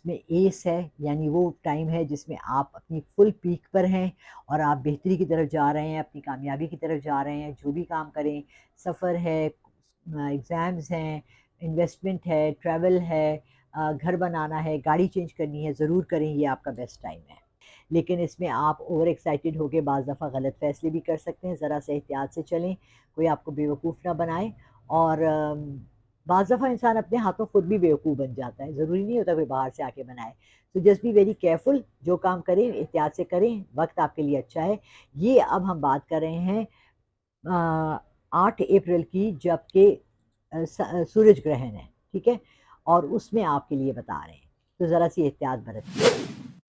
इसमें एस है, यानी वो टाइम है जिसमें आप अपनी फुल पीक पर हैं और आप बेहतरी की तरफ जा रहे हैं, अपनी कामयाबी की तरफ जा रहे हैं। जो भी काम करें, सफ़र है, एग्ज़ाम्स हैं, इन्वेस्टमेंट है, ट्रैवल है, घर बनाना है, गाड़ी चेंज करनी है, ज़रूर करें, ये आपका बेस्ट टाइम है। लेकिन इसमें आप ओवर एक्साइटेड होके बाज़ दफ़ा गलत फ़ैसले भी कर सकते हैं, ज़रा सा एहतियात से चलें, कोई आपको बेवकूफ़ ना बनाए। और बाज़ दफ़ा इंसान अपने हाथों खुद भी बेवकूफ़ बन जाता है, ज़रूरी नहीं होता कोई बाहर से आके बनाए। तो जस्ट बी वेरी केयरफुल, जो काम करें एहतियात से करें, वक़्त आपके लिए अच्छा है। ये अब हम बात कर रहे हैं 8 अप्रैल की, जबकि सूरज ग्रहण है, ठीक है? और उसमें आपके लिए बता रहे हैं, तो ज़रा-सी एहतियात बरतिए।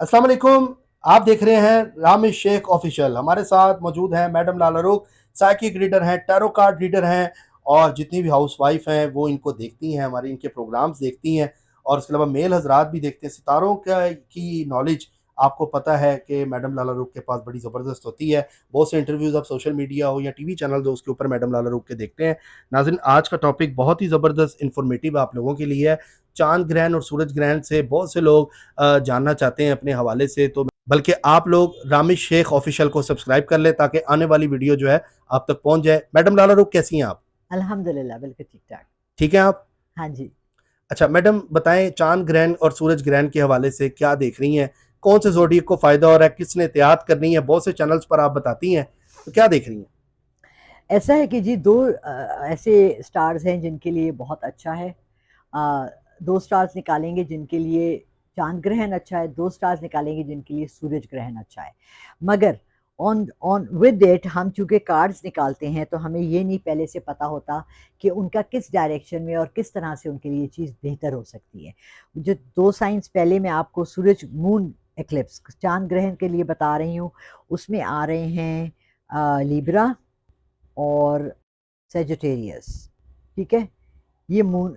अस्सलाम वालेकुम। आप देख रहे हैं रामिश शेख ऑफिशियल। हमारे साथ मौजूद हैं मैडम लाला रुख, साइकिक रीडर हैं, टैरो कार्ड रीडर हैं, और जितनी भी हाउस वाइफ हैं वो इनको देखती हैं, हमारे इनके प्रोग्राम्स देखती हैं, और उसके अलावा मेल हजरात भी देखते हैं। सितारों का की नॉलेज आपको पता है कि मैडम लाला रुख के पास बड़ी ज़बरदस्त होती है। बहुत से इंटरव्यूज़ आप सोशल मीडिया हो या टीवी चैनल हो, उसके ऊपर मैडम लाला रुख के देखते हैं। नाज़रीन, आज का टॉपिक बहुत ही ज़बरदस्त इंफॉर्मेटिव आप लोगों के लिए है। चांद ग्रहण और सूरज ग्रहण से बहुत से लोग जानना चाहते हैं अपने हवाले से, तो बल्कि आप लोग रामिश शेख ऑफिशियल को सब्सक्राइब कर लें ताकि आने वाली वीडियो जो है आप तक पहुंच जाए। मैडम लाला रुख, कैसी हैं आप? अल्हम्दुलिल्लाह, बिल्कुल ठीक-ठाक। ठीक है आप? हाँ जी। अच्छा मैडम, बताएं चांद ग्रहण और सूरज ग्रहण के हवाले से क्या देख रही हैं? कौन से जोडियक को फायदा हो रहा है? किसने एहतियात करनी है? बहुत से चैनल्स पर आप बताती हैं, तो क्या देख रही हैं? ऐसा है कि जी 2 ऐसे स्टार्स हैं जिनके लिए बहुत अच्छा है। 2 स्टार्स निकालेंगे जिनके लिए चाँद ग्रहण अच्छा है, 2 स्टार्स निकालेंगे जिनके लिए सूरज ग्रहण अच्छा है। मगर ऑन ऑन विद इट हम चूँकि कार्ड्स निकालते हैं, तो हमें ये नहीं पहले से पता होता कि उनका किस डायरेक्शन में और किस तरह से उनके लिए चीज़ बेहतर हो सकती है। जो 2 साइन्स पहले मैं आपको सूरज मून एक्लिप्स चाँद ग्रहण के लिए बता रही हूँ, उसमें आ रहे हैं लिब्रा और सेजिटेरियस, ठीक है? ये मून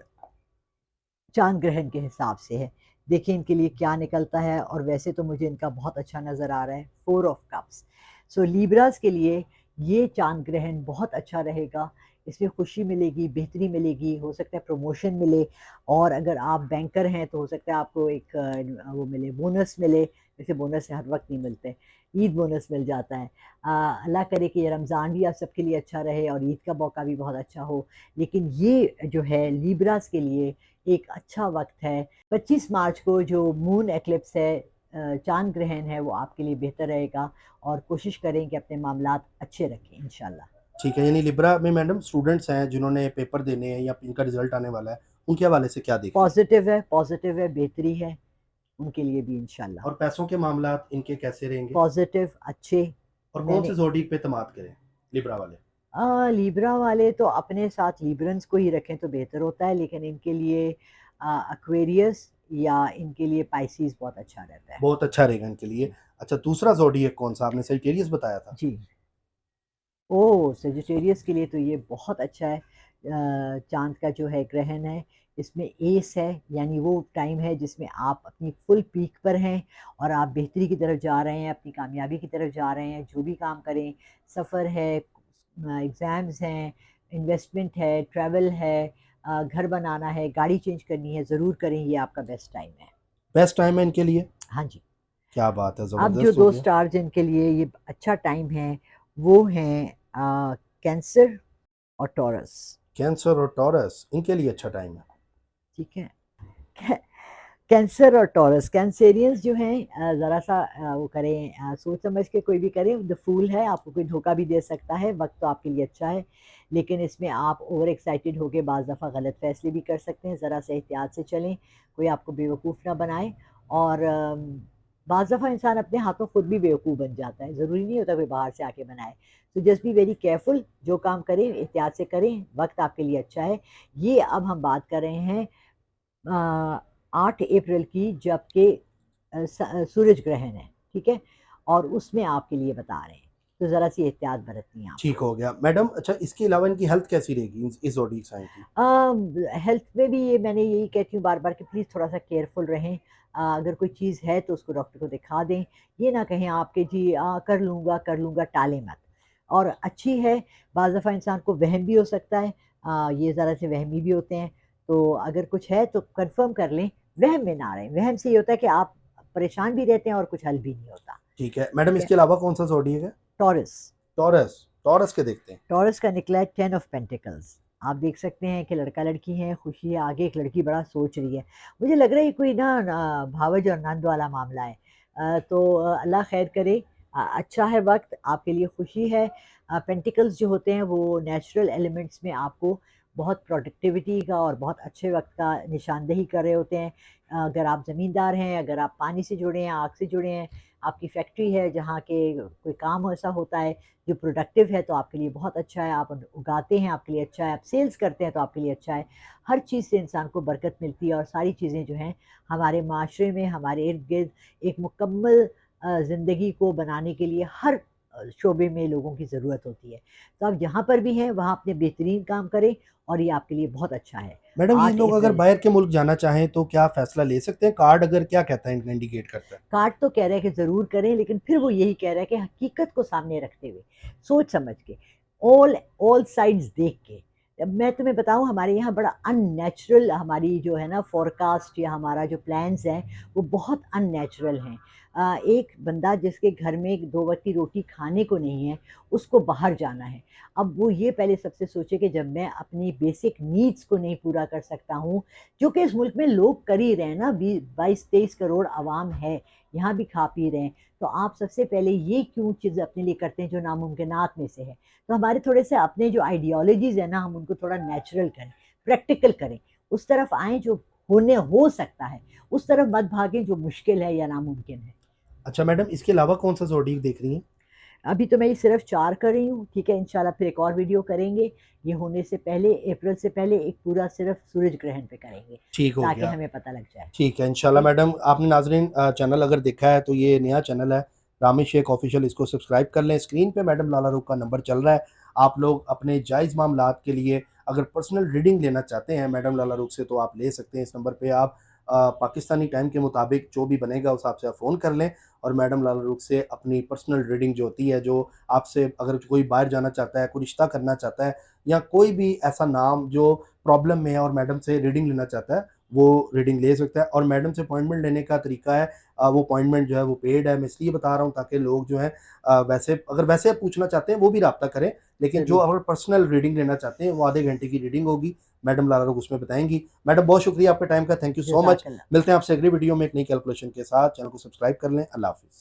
चाँद ग्रहण के हिसाब से है। देखिए इनके लिए क्या निकलता है, और वैसे तो मुझे इनका बहुत अच्छा नज़र आ रहा है, 4 ऑफ कप्स। सो लिब्रास के लिए ये चाँद ग्रहण बहुत अच्छा रहेगा। इसमें खुशी मिलेगी, बेहतरी मिलेगी, हो सकता है प्रमोशन मिले, और अगर आप बैंकर हैं तो हो सकता है आपको एक वो मिले, बोनस मिले। वैसे बोनस हर वक़्त नहीं मिलते, ईद बोनस मिल जाता है। अल्लाह करे कि ये रमज़ान भी आप सबके लिए अच्छा रहे और ईद का मौका भी बहुत अच्छा हो। लेकिन ये जो है लिब्रास के लिए एक अच्छा वक़्त है। 25 मार्च को जो मून एक्लिप्स है, चाँद ग्रहण है, वो आपके लिए बेहतर रहेगा, और कोशिश करें कि अपने मामलात अच्छे रखें इंशाल्लाह। ठीक है, यानी लिब्रा में मैडम स्टूडेंट्स हैं जिन्होंने पेपर देने हैं या इनका रिजल्ट आने वाला है, उनके हवाले से क्या देख रही हैं? पॉज़िटिव है, बेहतरी है, उनके लिए भी इंशाल्लाह। और पैसों के मामलात इनके कैसे रहेंगे? पॉज़िटिव, अच्छे। और कौन से मैंने ज़ोडिएक पे एतमाद करें, लिब्रा वाले? लिब्रा वाले तो अपने साथ लिब्रन्स को ही रखें तो बेहतर होता है, लेकिन इनके लिए एक्वेरियस या इनके लिए पाइसेस बहुत अच्छा रहता है। बहुत अच्छा रहेगा इनके लिए। जी, अच्छा, दूसरा ज़ोडिएक कौन-सा? आपने सेजिटेरियस बताया था। जी। ओह! सेजिटेरियस के लिए तो ये बहुत अच्छा है। चाँद का जो है ग्रहण है, इसमें एस है, यानी वो टाइम है जिसमें आप अपनी फुल पीक पर हैं और आप बेहतरी की तरफ जा रहे हैं, अपनी कामयाबी की तरफ जा रहे हैं। जो भी काम करें, सफ़र है, एग्ज़ाम्स हैं, इन्वेस्टमेंट है, ट्रैवल है, घर बनाना है, गाड़ी चेंज करनी है, ज़रूर करें, ये आपका बेस्ट टाइम है। बेस्ट टाइम है इनके लिए? हाँ जी। क्या बात है, अब जो ज़बरदस्त हो 2 गया। स्टार जिनके लिए ये अच्छा टाइम है, वो हैं कैंसर और टॉरस, कैंसर और टॉरस, इनके लिए अच्छा टाइम है। ठीक है? कै कैंसर और टॉरस, कैंसेरियंस जो हैं ज़रा-सा वो करें, सोच समझ के कोई भी करें, द फूल है, आपको कोई धोखा भी दे सकता है, वक़्त तो आपके लिए अच्छा है, लेकिन इसमें आप ओवर एक्साइटेड होके बाज़ दफ़ा गलत फ़ैसले भी कर सकते हैं, ज़रा-सा एहतियात से चलें, कोई आपको बेवकूफ़ ना बनाए। और बाज़ दफ़ा इंसान अपने हाथों खुद भी बेवकूफ़ बन जाता है, ज़रूरी नहीं होता कोई बाहर से आके बनाए। तो जस्ट बी वेरी केयरफुल, जो काम करें एहतियात से करें, वक़्त आपके लिए अच्छा है। ये अब हम बात कर रहे हैं 8 अप्रैल की, जबकि सूरज ग्रहण है, ठीक है? और उसमें आपके लिए बता रहे हैं, तो ज़रा-सी एहतियात बरतनी है ठीक आपको। हो गया। मैडम, अच्छा, इसके अलावा इनकी हेल्थ कैसी रहेगी इस ज़ोडिएक साइन की? हेल्थ में भी ये मैंने यही कहती हूँ बार-बार कि प्लीज़ थोड़ा-सा केयरफुल रहें। अगर कोई चीज़ है तो उसको डॉक्टर को दिखा दें। ये ना कहें आप कि जी कर लूँगा, टालें मत। और अच्छी है, बाज़ दफ़ा इंसान को वहम भी हो सकता है, ये ज़रा से वहमी भी होते हैं, तो अगर कुछ है तो कन्फ़र्म कर लें, वहम में ना रहें। वहम से ये होता है कि आप परेशान भी रहते हैं और कुछ हल भी नहीं होता। ठीक है। मैडम ठीक है? इसके अलावा कौन-सा ज़ोडिएक है? टॉरस। टॉरस, टॉरस के देखते हैं। टॉरस का निकला है 10 ऑफ पेंटिकल्स। आप देख सकते हैं कि लड़का-लड़की हैं, खुशी है, आगे एक लड़की बड़ा सोच रही है। मुझे लग रहा है ये कोई ना भावज और नंद वाला मामला है। अल्लाह खैर करे। अच्छा है वक़्त, आपके लिए खुशी है। पेंटिकल्स जो होते हैं वो नेचुरल एलिमेंट्स में आपको बहुत प्रोडक्टिविटी का और बहुत अच्छे वक़्त का निशानदेही कर रहे होते हैं। अगर आप ज़मींदार हैं, अगर आप पानी से जुड़े हैं, आग से जुड़े हैं, आपकी फैक्ट्री है जहाँ के कोई काम ऐसा होता है जो प्रोडक्टिव है तो आपके लिए बहुत अच्छा है, आप उगाते हैं आपके लिए अच्छा है, आप सेल्स करते हैं तो आपके लिए अच्छा है। हर चीज़ से इंसान को बरकत मिलती है और सारी चीज़ें जो हैं हमारे माशरे में, हमारे इर्द-गिर्द एक मुकम्मल ज़िंदगी को बनाने के लिए हर शोबे में लोगों की ज़रूरत होती है। तो आप जहाँ पर भी हैं वहाँ अपने बेहतरीन काम करें और ये आपके लिए बहुत अच्छा है। मैडम ये 8 लोग अगर अप्रैल बाहर के मुल्क जाना चाहें तो क्या फ़ैसला ले सकते हैं? कार्ड अगर क्या कहता है इंडिकेट करता है? कार्ड तो कह रहा है कि ज़रूर करें, लेकिन फिर वो यही कह रहा है कि हकीकत को सामने रखते हुए, सोच समझ के, ऑल ऑल साइड्स देख के। अब मैं तुम्हें बताऊँ हमारे यहाँ बड़ा अननेचुरल हमारी जो है ना फ़ोरकास्ट या हमारा जो प्लान्स हैं, वो बहुत अननेचुरल हैं। एक बंदा जिसके घर में 2 वक़्त की रोटी खाने को नहीं है, उसको बाहर जाना है। अब वो ये पहले सबसे सोचे कि जब मैं अपनी बेसिक नीड्स को नहीं पूरा कर सकता हूँ, जो कि इस मुल्क में लोग कर ही रहे हैं ना, 22-23 करोड़ आवाम है, यहाँ भी खा पी रहे हैं। तो आप सबसे पहले ये क्यों चीज़ अपने लिए करते हैं जो नामुमकिनात में से है। तो हमारे थोड़े से अपने जो आइडियोलॉजीज़ है ना, हम उनको थोड़ा नेचुरल करें, प्रैक्टिकल करें, उस तरफ आएँ जो होने हो सकता है, उस तरफ मत भागें जो मुश्किल है या नामुमकिन है। अच्छा मैडम इसके अलावा कौन-सा ज़ोडिएक देख रही हैं? अभी तो मैं ये सिर्फ़ 4 कर रही हूँ, ठीक है? इंशाल्लाह फिर एक और वीडियो करेंगे। ये होने से पहले अप्रैल से पहले एक पूरा सिर्फ़ सूरज ग्रहण पे करेंगे, ठीक हो ताकि गया। हमें पता लग जाए। ठीक है, इंशाल्लाह ठीक? मैडम आपने नाज़रीन चैनल अगर देखा है तो ये नया चैनल है, रामेश शेख ऑफ़िशियल इसको सब्सक्राइब कर लें। स्क्रीन पे मैडम लाला रुख का नंबर चल रहा है। आप लोग अपने जायज़ मामलात के लिए अगर पर्सनल रीडिंग लेना चाहते हैं मैडम लाला रुख से तो आप ले सकते हैं। इस नंबर पे आप पाकिस्तानी टाइम के मुताबिक जो भी बनेगा उस हिसाब से आप फ़ोन कर लें और मैडम लाला रुख से अपनी पर्सनल रीडिंग जो होती है, जो आपसे अगर कोई बाहर जाना चाहता है, कोई रिश्ता करना चाहता है या कोई भी ऐसा नाम जो प्रॉब्लम में है और मैडम से रीडिंग लेना चाहता है, वो रीडिंग ले सकता है और मैडम से अपॉइंटमेंट लेने का तरीका है वो अपॉइंटमेंट जो है वो पेड है। मैं इसलिए बता रहा हूँ ताकि लोग जो हैं वैसे पूछना चाहते हैं वो भी राब्ता करें, लेकिन जो ज़रूर, अगर पर्सनल रीडिंग लेना चाहते हैं वो आधे घंटे की रीडिंग होगी। मैडम लारा लोग उसमें बताएँगी। मैडम बहुत शुक्रिया आपके टाइम का, थैंक यू सो मच। जज़ाकल्लाह। मिलते हैं आपसे अगली वीडियो में एक नई कैलकुलेशन के साथ। चैनल को सब्सक्राइब कर लें। अल्लाह हाफ़िज़।